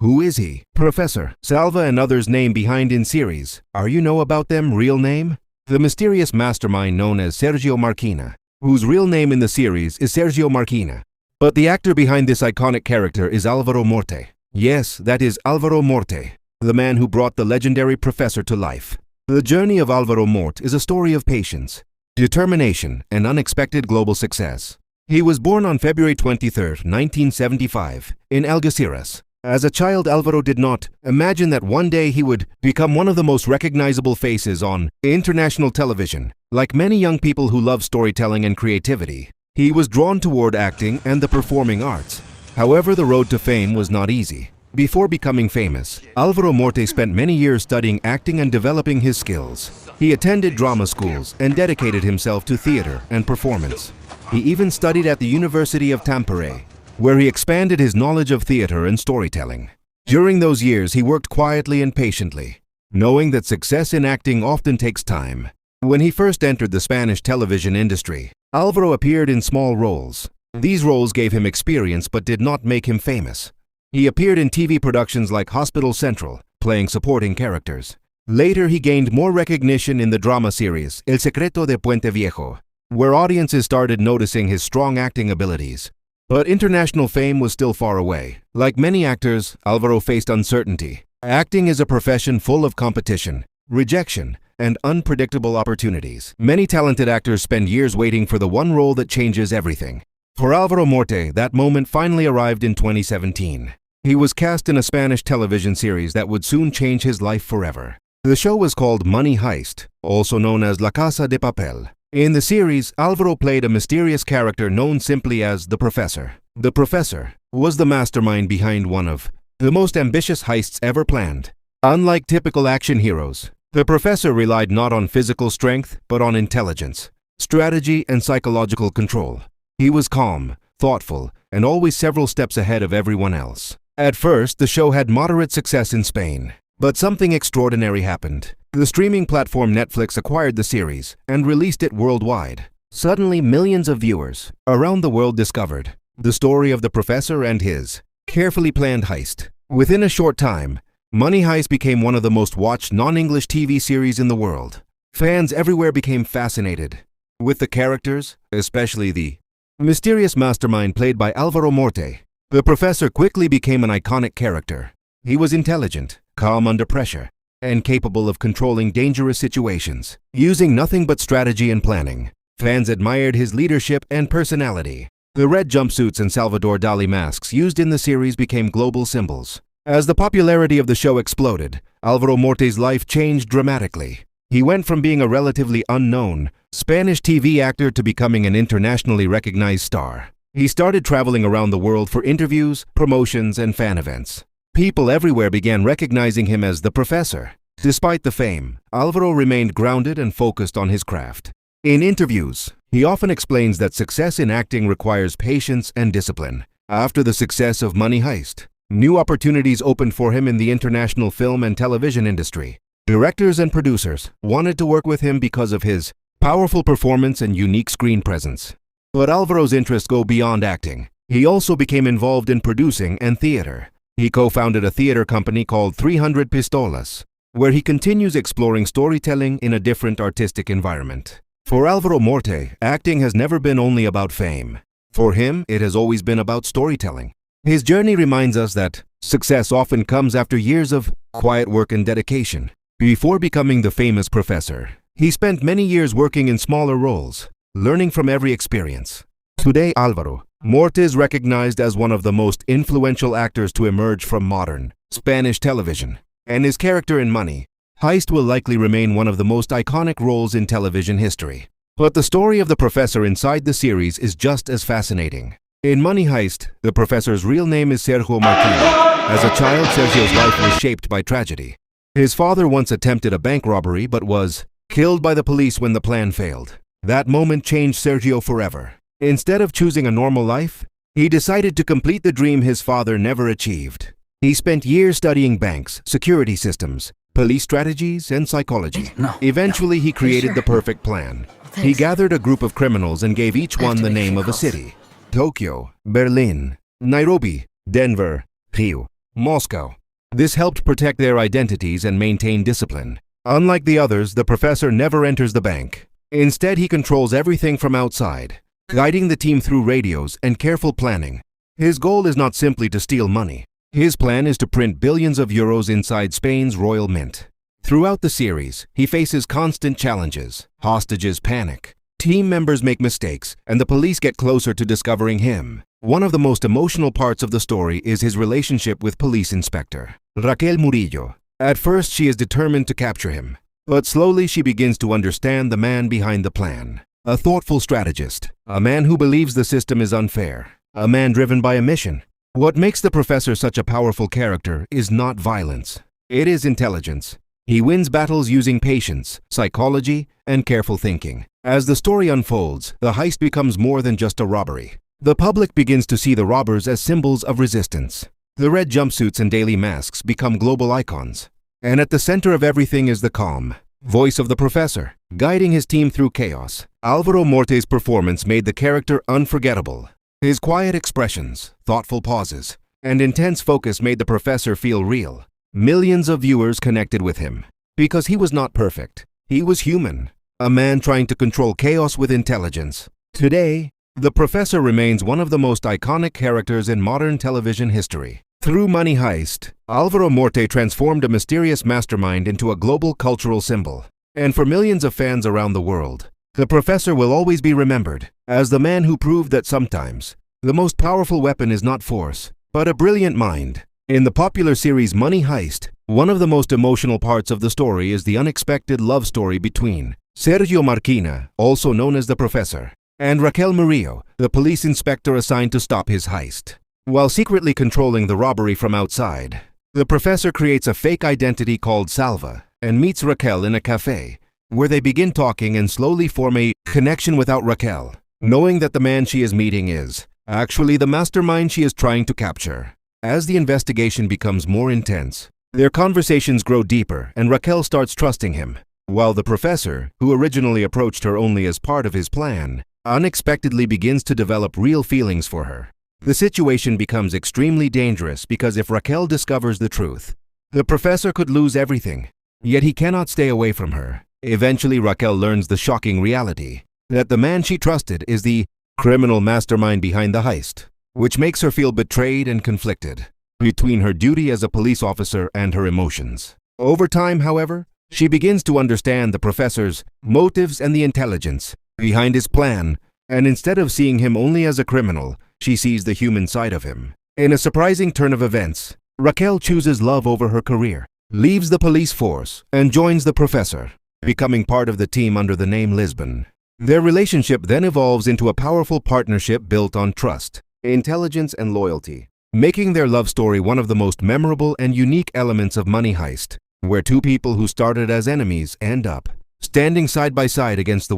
Who is he? Professor Salva and others name behind in series. Are you know about them real name? The mysterious mastermind known as Sergio Marquina, whose real name in the series is Sergio Marquina. But the actor behind this iconic character is Alvaro Morte. Yes, that is Alvaro Morte, the man who brought the legendary professor to life. The journey of Alvaro Morte is a story of patience, determination, and unexpected global success. He was born on February 23, 1975, in Algeciras. As a child, Alvaro did not imagine that one day he would become one of the most recognizable faces on international television. Like many young people who love storytelling and creativity, he was drawn toward acting and the performing arts. However, the road to fame was not easy. Before becoming famous, Alvaro Morte spent many years studying acting and developing his skills. He attended drama schools and dedicated himself to theater and performance. He even studied at the University of Tampere, where he expanded his knowledge of theater and storytelling. During those years, he worked quietly and patiently, knowing that success in acting often takes time. When he first entered the Spanish television industry, Alvaro appeared in small roles. These roles gave him experience but did not make him famous. He appeared in TV productions like Hospital Central, playing supporting characters. Later, he gained more recognition in the drama series El Secreto de Puente Viejo, where audiences started noticing his strong acting abilities. But international fame was still far away. Like many actors, Alvaro faced uncertainty. Acting is a profession full of competition, rejection, and unpredictable opportunities. Many talented actors spend years waiting for the one role that changes everything. For Alvaro Morte, that moment finally arrived in 2017. He was cast in a Spanish television series that would soon change his life forever. The show was called Money Heist, also known as La Casa de Papel. In the series, Alvaro played a mysterious character known simply as the Professor. The Professor was the mastermind behind one of the most ambitious heists ever planned. Unlike typical action heroes, the Professor relied not on physical strength, but on intelligence, strategy, and psychological control. He was calm, thoughtful, and always several steps ahead of everyone else. At first, the show had moderate success in Spain, but something extraordinary happened. The streaming platform Netflix acquired the series and released it worldwide. Suddenly, millions of viewers around the world discovered the story of the Professor and his carefully planned heist. Within a short time, Money Heist became one of the most watched non-English TV series in the world. Fans everywhere became fascinated with the characters, especially the mysterious mastermind played by Alvaro Morte. The Professor quickly became an iconic character. He was intelligent, calm under pressure, and capable of controlling dangerous situations, using nothing but strategy and planning. Fans admired his leadership and personality. The red jumpsuits and Salvador Dali masks used in the series became global symbols. As the popularity of the show exploded, Alvaro Morte's life changed dramatically. He went from being a relatively unknown Spanish TV actor to becoming an internationally recognized star. He started traveling around the world for interviews, promotions, and fan events. People everywhere began recognizing him as the Professor. Despite the fame, Alvaro remained grounded and focused on his craft. In interviews, he often explains that success in acting requires patience and discipline. After the success of Money Heist, new opportunities opened for him in the international film and television industry. Directors and producers wanted to work with him because of his powerful performance and unique screen presence. But Alvaro's interests go beyond acting. He also became involved in producing and theater. He co-founded a theater company called 300 Pistolas, where he continues exploring storytelling in a different artistic environment. For Alvaro Morte, acting has never been only about fame. For him, it has always been about storytelling. His journey reminds us that success often comes after years of quiet work and dedication. Before becoming the famous Professor, he spent many years working in smaller roles, learning from every experience. Today, Alvaro Morte is recognized as one of the most influential actors to emerge from modern Spanish television, and his character in Money Heist will likely remain one of the most iconic roles in television history. But the story of the Professor inside the series is just as fascinating. In Money Heist, the Professor's real name is Sergio Marquina. As a child, Sergio's life was shaped by tragedy. His father once attempted a bank robbery but was killed by the police when the plan failed. That moment changed Sergio forever. Instead of choosing a normal life, he decided to complete the dream his father never achieved. He spent years studying banks, security systems, police strategies, and psychology. Eventually, he created the perfect plan. He gathered a group of criminals and gave each one the name of a city: Tokyo, Berlin, Nairobi, Denver, Rio, Moscow. This helped protect their identities and maintain discipline. Unlike the others, the professor never enters the bank. Instead, he controls everything from outside, guiding the team through radios and careful planning. His goal is not simply to steal money. His plan is to print billions of euros inside Spain's royal mint. Throughout the series, he faces constant challenges. Hostages panic, team members make mistakes, and the police get closer to discovering him. One of the most emotional parts of the story is his relationship with police inspector Raquel Murillo. At first, she is determined to capture him, but slowly she begins to understand the man behind the plan. A thoughtful strategist, a man who believes the system is unfair, a man driven by a mission. What makes the professor such a powerful character is not violence. It is intelligence. He wins battles using patience, psychology, and careful thinking. As the story unfolds, the heist becomes more than just a robbery. The public begins to see the robbers as symbols of resistance. The red jumpsuits and daily masks become global icons. And at the center of everything is the calm voice of the professor, guiding his team through chaos. Álvaro Morte's performance made the character unforgettable. His quiet expressions, thoughtful pauses, and intense focus made the professor feel real. Millions of viewers connected with him. Because he was not perfect. He was human. A man trying to control chaos with intelligence. Today, the professor remains one of the most iconic characters in modern television history. Through Money Heist, Álvaro Morte transformed a mysterious mastermind into a global cultural symbol. And for millions of fans around the world, the professor will always be remembered as the man who proved that sometimes the most powerful weapon is not force, but a brilliant mind. In the popular series Money Heist, one of the most emotional parts of the story is the unexpected love story between Sergio Marquina, also known as the professor, and Raquel Murillo, the police inspector assigned to stop his heist. While secretly controlling the robbery from outside, the professor creates a fake identity called Salva and meets Raquel in a cafe, where they begin talking and slowly form a connection without Raquel, knowing that the man she is meeting is actually the mastermind she is trying to capture. As the investigation becomes more intense, their conversations grow deeper and Raquel starts trusting him, while the professor, who originally approached her only as part of his plan, unexpectedly begins to develop real feelings for her. The situation becomes extremely dangerous because if Raquel discovers the truth, the professor could lose everything. Yet he cannot stay away from her. Eventually, Raquel learns the shocking reality that the man she trusted is the criminal mastermind behind the heist, which makes her feel betrayed and conflicted between her duty as a police officer and her emotions. Over time, however, she begins to understand the professor's motives and the intelligence behind his plan, and instead of seeing him only as a criminal, she sees the human side of him. In a surprising turn of events, Raquel chooses love over her career, leaves the police force, and joins the professor, becoming part of the team under the name Lisbon. Their relationship then evolves into a powerful partnership built on trust, intelligence, and loyalty, making their love story one of the most memorable and unique elements of Money Heist, where two people who started as enemies end up standing side by side against the world.